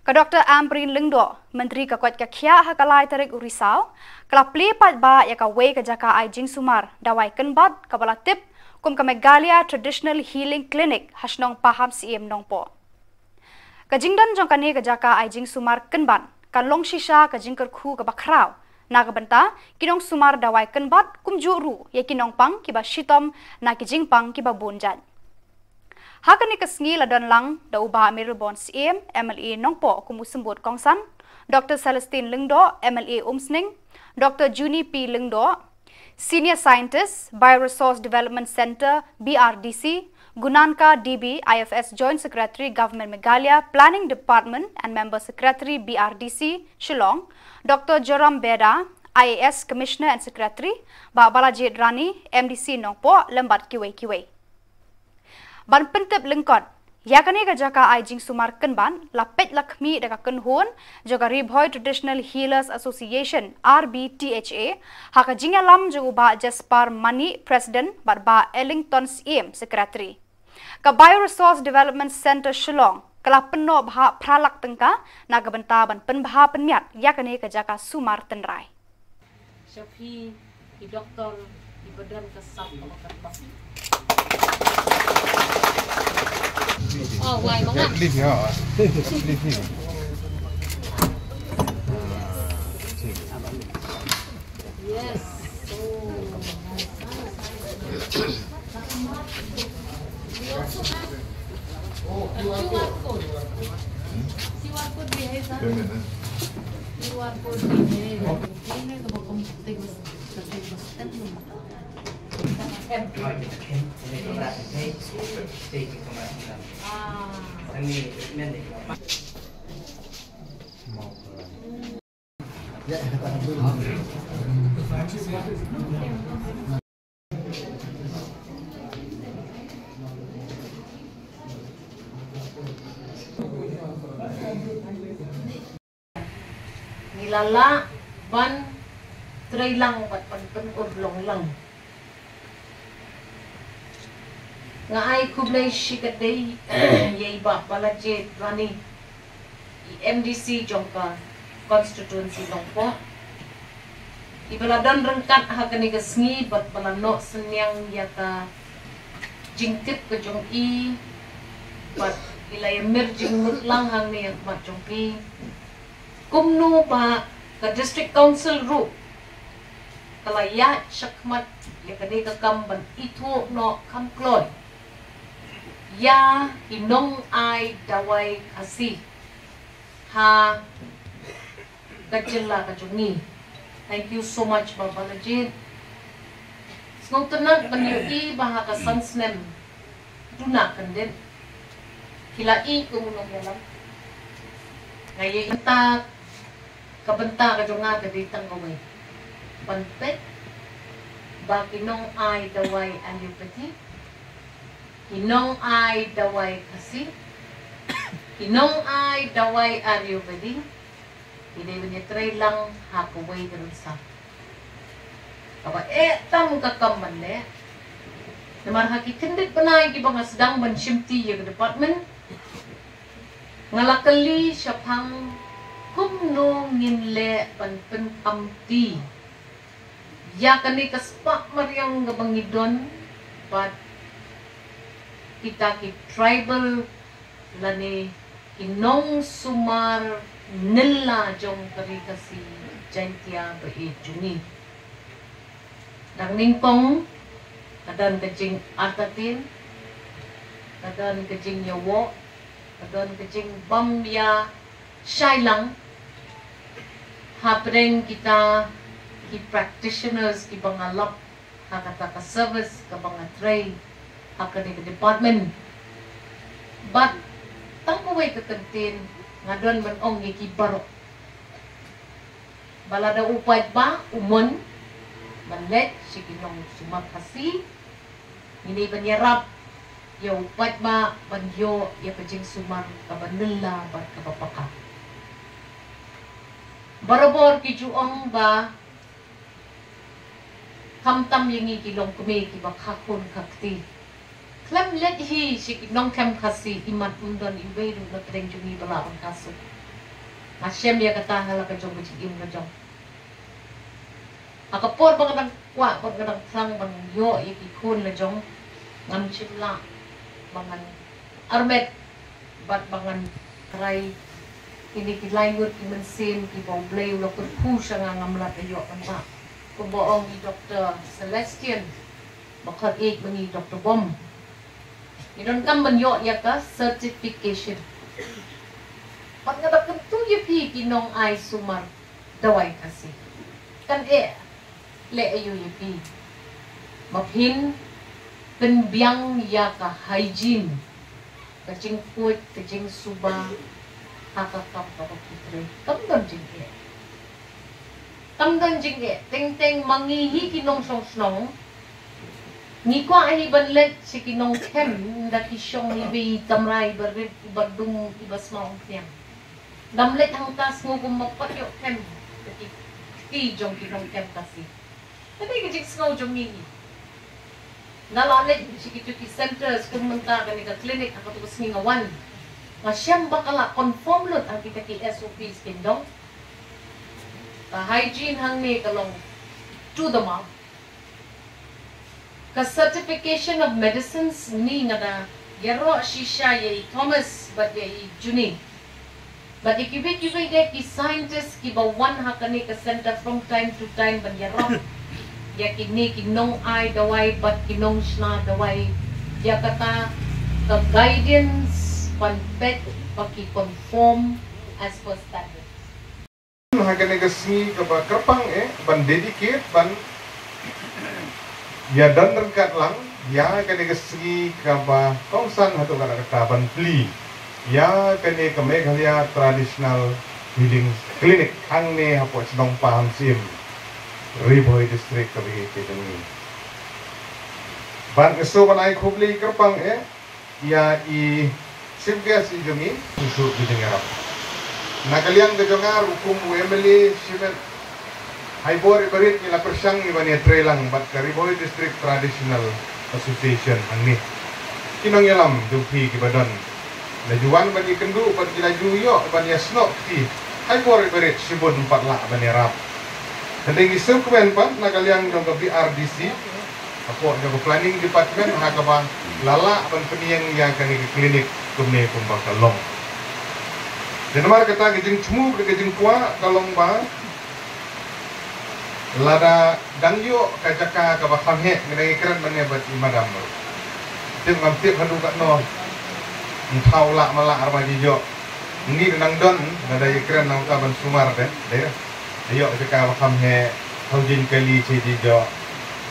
Dr Amparen Lyngdoh, Menteri Koit Khiah Meghalaya tarik Risaw, Plie paidbah kawei Jaka jingsumar Dawai Kynbat tip kum Meghalaya Traditional Healing Clinic shnong Pahamsyiem Nongpoh. Jingdon jong kane Jaka jingsumar Kynbat long shisha jingkyrkhu khraw bynta Nongsumar Dawai Kynbat kumjuh nongpang shitom jingpang bunjan. Hakani sngi ladon lang da ubah Merilbon CM MLA Nongpoh kumusembut kongsan Dr Celestine Lyngdoh MLA Umsning Dr Juni P Lyngdoh Senior Scientist Bioresource Development Center BRDC Gunanka DB IFS Joint Secretary Government Meghalaya Planning Department and Member Secretary BRDC Shillong Dr Joram Beda IAS Commissioner and Secretary Balajit Rani MDC Nongpoh lembat kawei. Ban pentep lengkot, yakane Jaka jingsumar Kynbat lapet lakmi deka kenhun juga Bhoi Traditional Healers Association RBTHA haka jingalam juga ba Jaspar Mani President ba Ellington CM Secretary. Bioresource Development Center Shillong penuh bah pralak tengka bynta ban penbah penmiat yakane Jaka Sumar tenrai. Syafi di doktor di badan kesat oh, why banget? Leave here. Leave here. Yes. We also have a QR code. QR code behind that. QR code behind. Ini kalau komputer nilala ban trailang pat udlong lang nga ay kublay shikaday yay ba balajit rani MDC Jaka constituency Nongpoh ibaladan rengkat hakani sngi bat balano senyang yaka jingkyrkhu jong i bat ilay emerging mutlang hang ni yang mat jong i kumno ba ka district council ru kalaya syakmat yakani ka kamban itu no kamkloy ya inong ay dawai kasi ha kajilla kajungi. Thank you so much Baba Lajit. Ngong tenang penyuki baha ka sansnem duna kanden kilai kumunong yalam ngayon bynta kabenta kajunga kaditang kawei panpet bakinong ay dawai alipati Inong ay dawai kasi, inong ay dawai Ayurvedic, hindi try lang hakaway ganun sa. Kaba tam kakamban le, naman hakitindig pa na ibang asdang banshimti yung department, ngalakali siya pang kumno nginle panpen amti, yakani kaspak maryang gabangidon, but kita ki tribal lani Nongsumar nila jong kasi jantia bai juni dang ningpong kadan kajing atatin kadan kajing yawo kadan kajing bamya shailang hapreng kita ki practitioners ki bangalap hakata ka service ka banga train hakani department but tangkaway kakantin nga doon man ong ikibaro balada upad ba umon manlet sige Nongsumar kasi hindi ba niyarap yung upad ba banyo yung jingsumar kabanila ba kabapaka barabor kijuong ba kamtam yung ikilong kumiki ba kakon kakti Klam let hi si nong kem kasi iman undon iberu na treng jungi bala ang kaso. Pahamsyiem ya kata hala ka jong im ka jong. Akapor bang kadang kwa bang kadang sang bang yo ikikun la jong ngam chimla bangan armet bat bangan try ini kilayngut kimensin kiboblay ulo kurku siya nga ngamlat ayo kanta kuboong ni Dr. Celestian bakal mangi Dr. Bom inon kam banyo Iaka certification pat nga dapat tu yupi kinong ay Sumar Dawai kasi kan le ayo yupi maphin penbiang Iaka hygiene kajing Koit kajing suba hakakam kapag kitri kamdan jingke ting ting mangihi kinong shnong ni kwa ani banlet si kinong kem daki syong ibi tamray berit ibadung ibas maong tiang damlet ang tas mo kumapatyo kem daki jong kinong kem kasi tapi kajing snow jong ngihi nalalit si kituki centers kumenta kanika clinic ako tukas ngingawan nga siyang bakala conform lot ang kita ki SOPs kindong hygiene hang ni kalong to the mouth ka certification of medicines ni nga da yaro shisha ye Thomas but ye juni but ikibi de ki scientist ki ba one hakani ka center from time to time ban yaro ya kini kinong ay dawai but kinong shna dawai ya kata the guidance panpet paki-conform as per standards. Hagan negasni kaba kerpang ban dedicate ban ya dan rengkat lang ya hagan negasni kaba kongsan hatu kana kata ban Plie ya kene ke Meghalaya Traditional Healing Clinic hang ne hapo shnong Pahamsyiem Bhoi district kabi ke demi ban eso ban ai khubli kerpang ya i simbias ijongi susu bijengarap nakaliang kejongar hukum UMLE simen haibor ibarit nila persyang ibani trelang bat kari Bhoi District Traditional Association angni kinong yalam jumpi kibadan lajuan bani kendu bat kilaju yo bani snok ti haibor ibarit sibun 4 la bani rap kadang isem kemen pat nakaliang jong ke BRDC apa jong planning department hakaba lala ban peniang yang kani klinik kumne kumbang kalong. Jadi mari kata kejeng cemu kejeng kuah kalong ba lada dangyo kajaka ka Jaka ngenai keren mane bat imadam. Tim ngamtip hadu kat no. Entau la mala arma jijo. Ngi nangdon nada keren nang ka ban Sumar deh. Ayo jaka Jaka haujin kali ci jijo.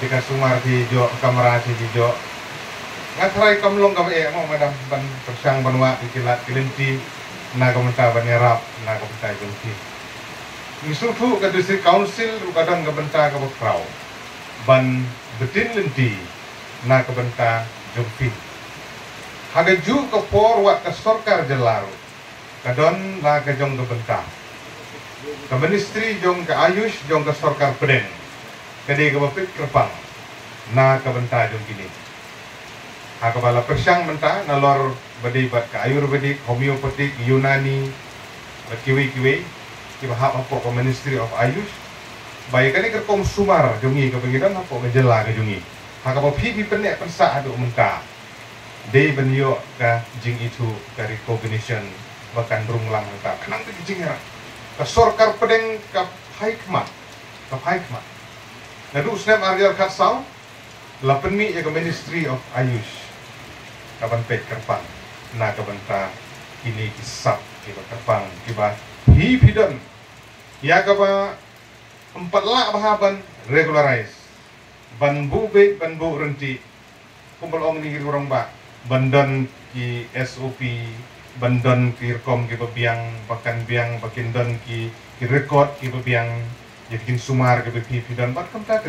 Jika Sumar jijo kamera ci jijo. Ngatrai kamlong kami mau madam ban persang banwa ikilat kilinti na komenta banirap na komenta junti misufu ke district council kadang kebenta ke khraw ban betin lenti na kebenta jumpi hagaju ke por wat ke sorkar jelaru kadon la ke jong kebenta ke ministry jong ke ayush jong ke sorkar pedeng kede ke bapit kerpang na kebenta jong kini kepala persyang mentah nalor bedibat ke ayurvedik, homeopatik, Yunani, kiwi-kiwi, kibahap apa ke Ministry of Ayush. Baik kali kerkom Sumar jungi ke pengiran apa ngejela ke jungi. Hakapa pipi penek pensak aduk mentah. Day benyo ke jing itu ke recognition bahkan runglang mentah. Kenang ke jing era. Ke sorkar pedeng ke Kymbat. Ke Kymbat. Nadu snap Ariel Katsau. Lapenmi ya ke Ministry of Ayush. Kapan pet kerpang na kabanta ini kisap kiba kerpang kiba hipidon ya kaba 4 la bahaban regularize banbu be banbu renti kumpul ong ni urang ba bandan ki SOP bandan ki rekom ki biang bahkan biang bakindon ki record ki biang jadi Sumar ki hipidon bat kam ta